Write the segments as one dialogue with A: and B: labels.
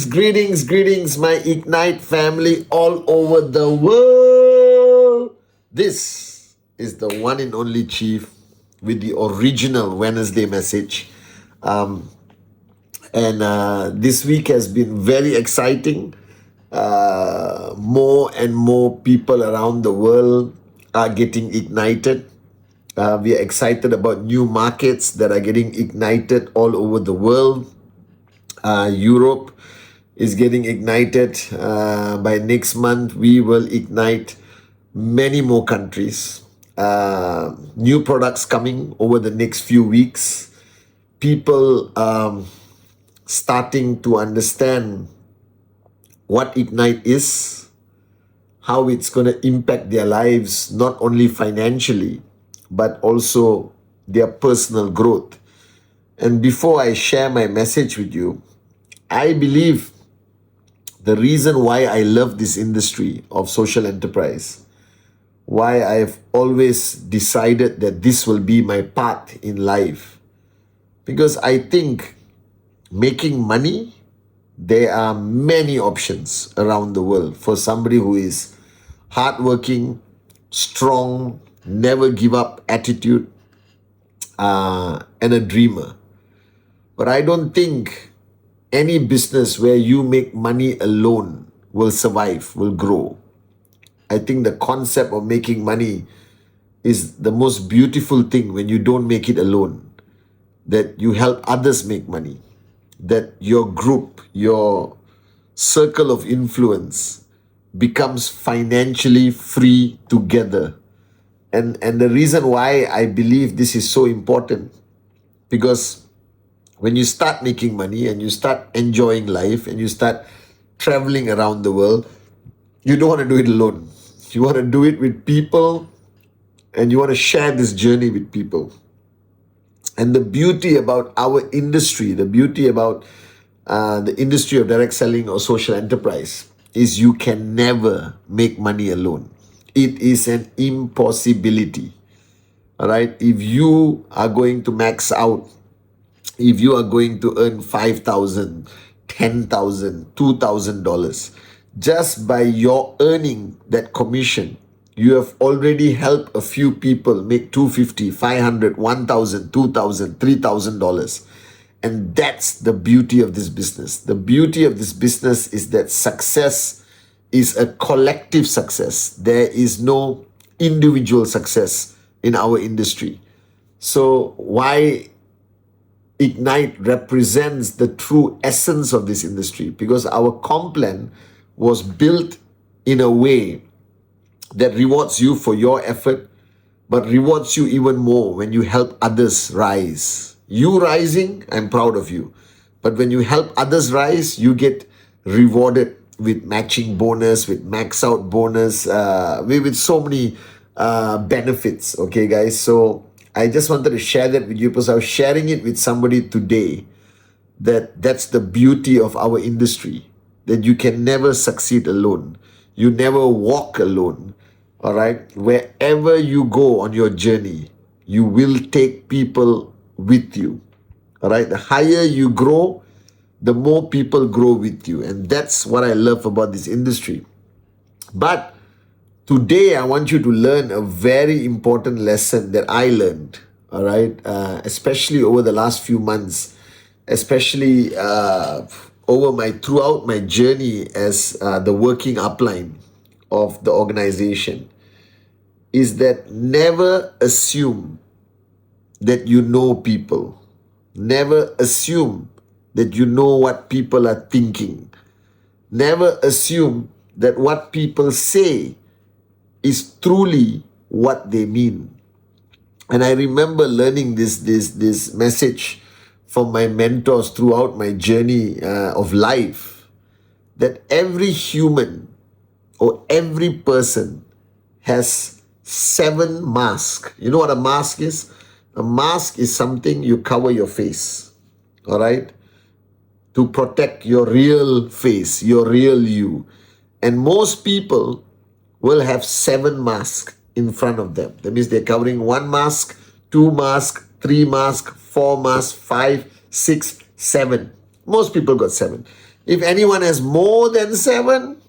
A: Greetings, my Ignite family all over the world. This is the one and only Chief with the original Wednesday message. This week has been very exciting. More and more people around the world are getting ignited. We are excited about new markets that are getting ignited all over the world. Europe is getting ignited. By next month, we will ignite many more countries. New products coming over the next few weeks. People starting to understand what Ignite is, how it's going to impact their lives, not only financially, but also their personal growth. And before I share my message with you, I believe the reason why I love this industry of social enterprise, why I've always decided that this will be my path in life, because I think making money, there are many options around the world for somebody who is hardworking, strong, never give up attitude, and a dreamer. But I don't think any business where you make money alone will survive, will grow. I think the concept of making money is the most beautiful thing when you don't make it alone. That you help others make money. That your group, your circle of influence becomes financially free together. And the reason why I believe this is so important, because when you start making money and you start enjoying life and you start traveling around the world, you don't want to do it alone. You want to do it with people, and you want to share this journey with people. And the beauty about our industry, the beauty about the industry of direct selling or social enterprise is you can never make money alone. It is an impossibility. All right. If you are going to max out, if you are going to earn $5,000, $10,000, $2,000, just by your earning that commission, you have already helped a few people make $250, $500, $1,000, $2,000, $3,000. And that's the beauty of this business. The beauty of this business is that success is a collective success. There is no individual success in our industry. So why Ignite represents the true essence of this industry, because our comp plan was built in a way that rewards you for your effort, but rewards you even more when you help others rise. You rising, I'm proud of you. But when you help others rise, you get rewarded with matching bonus, with max out bonus, with so many benefits. Okay, guys. So I just wanted to share that with you because I was sharing it with somebody today, that's the beauty of our industry, that you can never succeed alone. You never walk alone. All right. Wherever you go on your journey, you will take people with you. All right. The higher you grow, the more people grow with you. And that's what I love about this industry. But today, I want you to learn a very important lesson that I learned, all right, especially over the last few months, especially throughout my journey as the working upline of the organization, is that never assume that you know people. Never assume that you know what people are thinking. Never assume that what people say is truly what they mean. And I remember learning this message from my mentors throughout my journey of life, that every human or every person has 7 masks. You know what a mask is? A mask is something you cover your face, all right, to protect your real face, your real you. And most people will have 7 masks in front of them. That means they're covering 1 mask, 2 masks, 3 masks, 4 masks, 5, 6, 7. Most people got 7. If anyone has more than 7,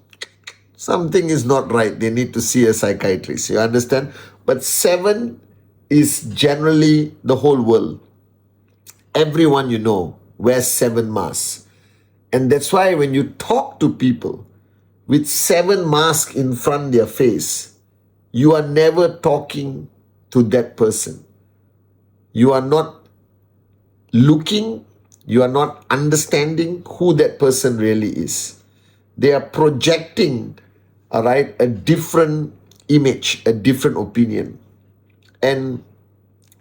A: something is not right. They need to see a psychiatrist. You understand? But 7 is generally the whole world. Everyone you know wears 7 masks. And that's why when you talk to people with 7 masks in front of their face, you are never talking to that person. You are not looking, you are not understanding who that person really is. They are projecting, all right, a different image, a different opinion. And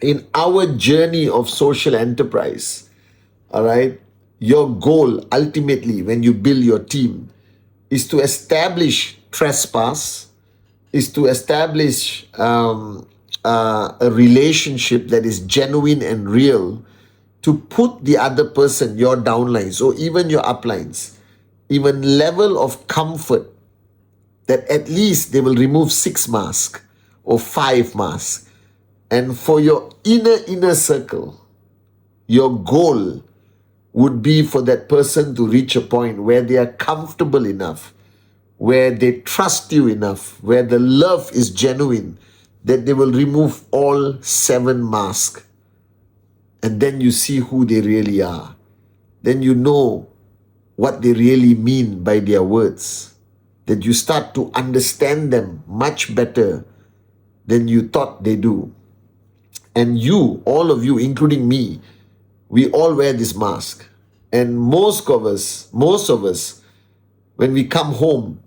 A: in our journey of social enterprise, all right, your goal ultimately when you build your team is to establish trespass, is to establish a relationship that is genuine and real, to put the other person, your downlines or even your uplines, even level of comfort that at least they will remove 6 masks or 5 masks. And for your inner circle, your goal would be for that person to reach a point where they are comfortable enough, where they trust you enough, where the love is genuine, that they will remove all 7 masks. And then you see who they really are. Then you know what they really mean by their words. That you start to understand them much better than you thought they do. And you, all of you, including me, we all wear this mask. And most of us, when we come home,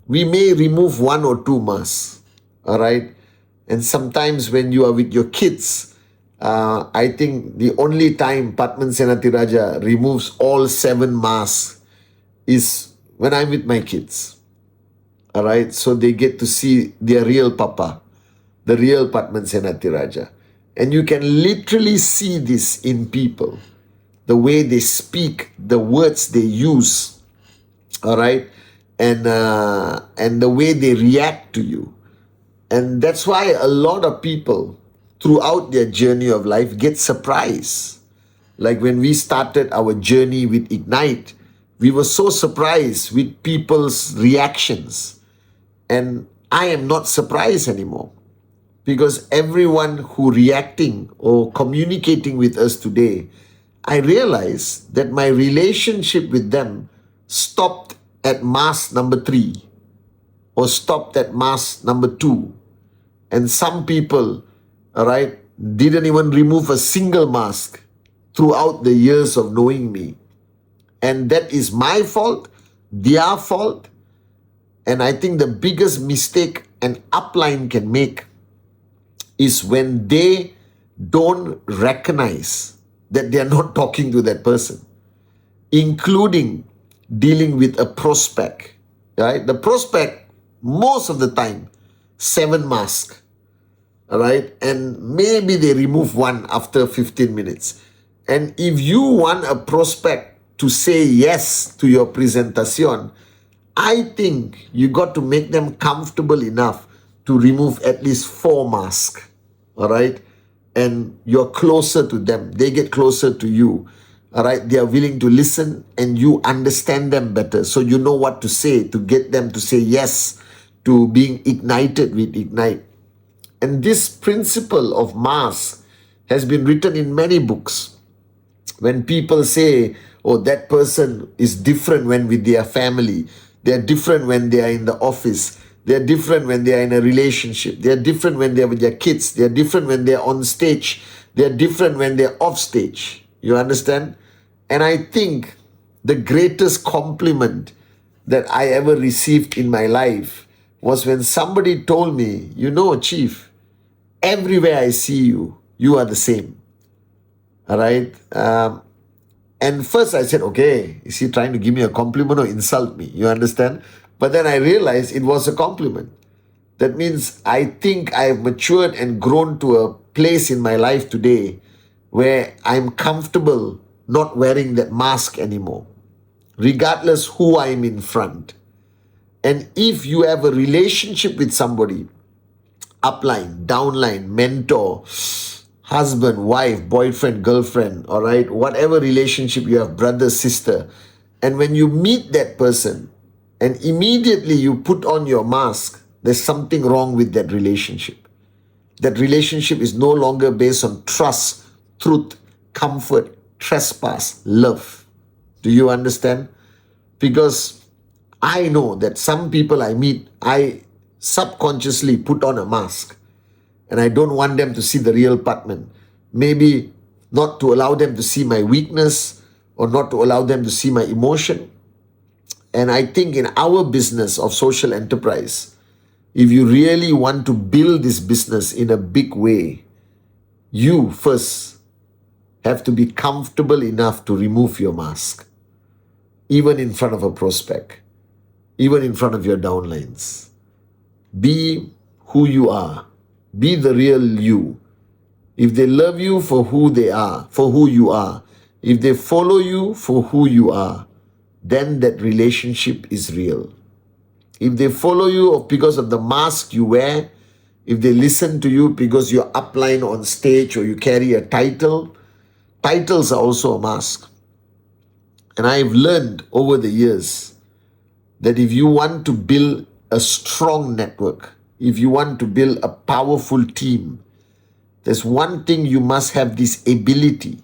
A: we may remove 1 or 2 masks. All right? And sometimes when you are with your kids, I think the only time Pathman Senatiraja removes all 7 masks is when I'm with my kids. All right? So they get to see their real papa, the real Pathman Senatiraja. And you can literally see this in people. The way they speak, the words they use, all right? And the way they react to you. And that's why a lot of people throughout their journey of life get surprised. Like when we started our journey with Ignite, we were so surprised with people's reactions. And I am not surprised anymore, because everyone who reacting or communicating with us today, I realized that my relationship with them stopped at mask number 3 or stopped at mask number 2. And some people, all right, didn't even remove a single mask throughout the years of knowing me. And that is my fault, their fault. And I think the biggest mistake an upline can make is when they don't recognize that they are not talking to that person, including dealing with a prospect, right? The prospect, most of the time, 7 masks, all right? And maybe they remove 1 after 15 minutes. And if you want a prospect to say yes to your presentation, I think you got to make them comfortable enough to remove at least 4 masks, all right? And you're closer to them. They get closer to you, all right? They are willing to listen and you understand them better. So you know what to say to get them to say yes to being ignited with Ignite. And this principle of mass has been written in many books. When people say, oh, that person is different when with their family, they're different when they are in the office, they're different when they are in a relationship, they're different when they're with their kids, they're different when they're on stage, they're different when they're off stage. You understand? And I think the greatest compliment that I ever received in my life was when somebody told me, you know, Chief, everywhere I see you, you are the same. All right? And first I said, okay, is he trying to give me a compliment or insult me? You understand? But then I realized it was a compliment. That means I think I've matured and grown to a place in my life today where I'm comfortable not wearing that mask anymore, regardless who I'm in front. And if you have a relationship with somebody, upline, downline, mentor, husband, wife, boyfriend, girlfriend, all right, whatever relationship you have, brother, sister, and when you meet that person and immediately you put on your mask, there's something wrong with that relationship. That relationship is no longer based on trust, truth, comfort, trespass, love. Do you understand? Because I know that some people I meet, I subconsciously put on a mask and I don't want them to see the real Pathman. Maybe not to allow them to see my weakness or not to allow them to see my emotion. And I think in our business of social enterprise, if you really want to build this business in a big way, you first have to be comfortable enough to remove your mask, even in front of a prospect, even in front of your downlines. Be who you are. Be the real you. If they love you for who they are, for who you are, if they follow you for who you are, then that relationship is real. If they follow you because of the mask you wear, if they listen to you because you're upline on stage or you carry a title, titles are also a mask. And I've learned over the years that if you want to build a strong network, if you want to build a powerful team, there's one thing you must have this ability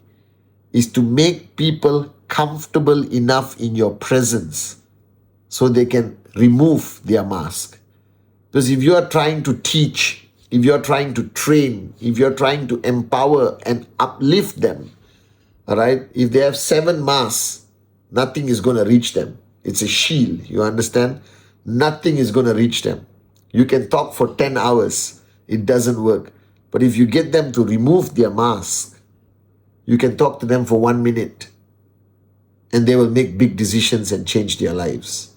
A: is to make people comfortable enough in your presence so they can remove their mask. Because if you are trying to teach, if you're trying to train, if you're trying to empower and uplift them, all right, if they have 7 masks, nothing is going to reach them. It's a shield, you understand? Nothing is going to reach them. You can talk for 10 hours, it doesn't work. But if you get them to remove their mask, you can talk to them for 1 minute and they will make big decisions and change their lives.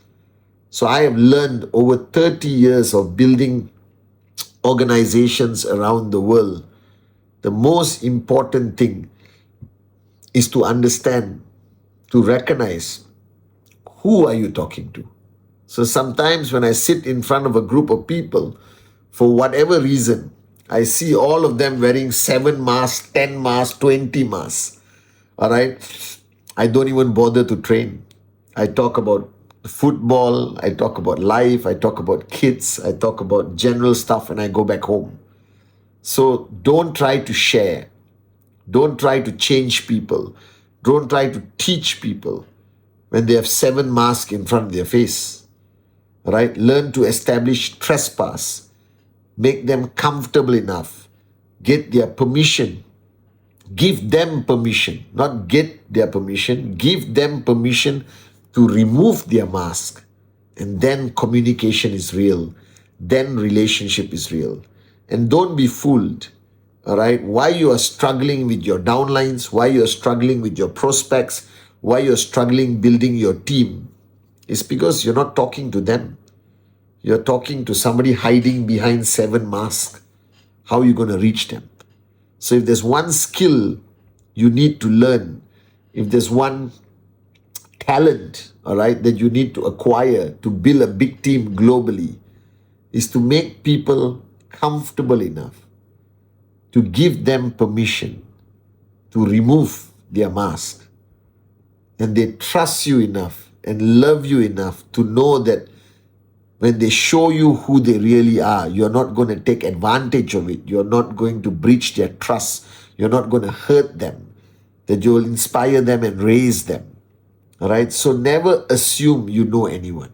A: So I have learned over 30 years of building organizations around the world, the most important thing is to understand, to recognize who are you talking to. So sometimes when I sit in front of a group of people, for whatever reason, I see all of them wearing 7 masks, 10 masks, 20 masks. All right. I don't even bother to train. I talk about football, I talk about life, I talk about kids, I talk about general stuff, and I go back home. So don't try to share. Don't try to change people. Don't try to teach people when they have 7 masks in front of their face. Right? Learn to establish trespass. Make them comfortable enough. Get their permission. Give them permission, not get their permission. Give them permission to remove their mask. And then communication is real. Then relationship is real. And don't be fooled. All right? Why you are struggling with your downlines, why you are struggling with your prospects, why you're struggling building your team is because you're not talking to them. You're talking to somebody hiding behind 7 masks. How are you going to reach them? So if there's one skill you need to learn, if there's one talent, all right, that you need to acquire to build a big team globally, is to make people comfortable enough to give them permission to remove their mask. And they trust you enough and love you enough to know that when they show you who they really are, you're not going to take advantage of it. You're not going to breach their trust. You're not going to hurt them. That you will inspire them and raise them. All right? So never assume you know anyone.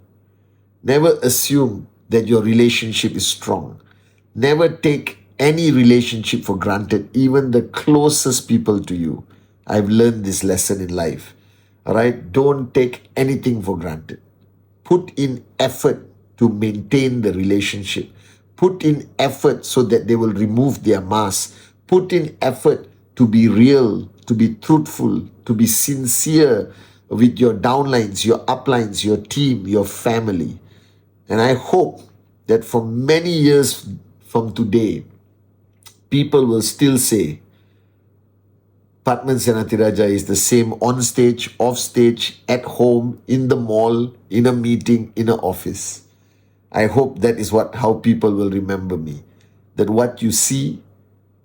A: Never assume that your relationship is strong. Never take any relationship for granted, even the closest people to you. I've learned this lesson in life. All right? Don't take anything for granted. Put in effort to maintain the relationship. Put in effort so that they will remove their mask. Put in effort to be real, to be truthful, to be sincere with your downlines, your uplines, your team, your family. And I hope that for many years from today, people will still say, Pathman Senatiraja is the same on stage, off stage, at home, in the mall, in a meeting, in an office. I hope that is how people will remember me. That what you see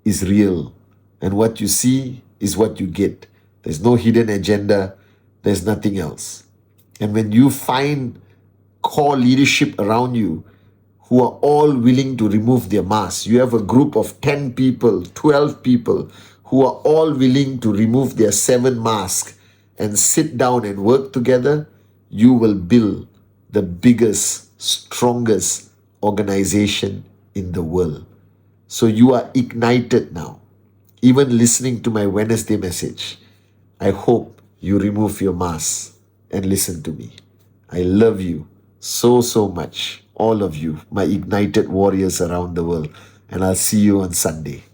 A: is real, and what you see is what you get. There's no hidden agenda. There's nothing else. And when you find core leadership around you who are all willing to remove their masks, you have a group of 10 people, 12 people who are all willing to remove their 7 masks and sit down and work together, you will build the biggest, strongest organization in the world. So you are ignited now. Even listening to my Wednesday message, I hope you remove your mask and listen to me. I love you so, so much. All of you, my ignited warriors around the world. And I'll see you on Sunday.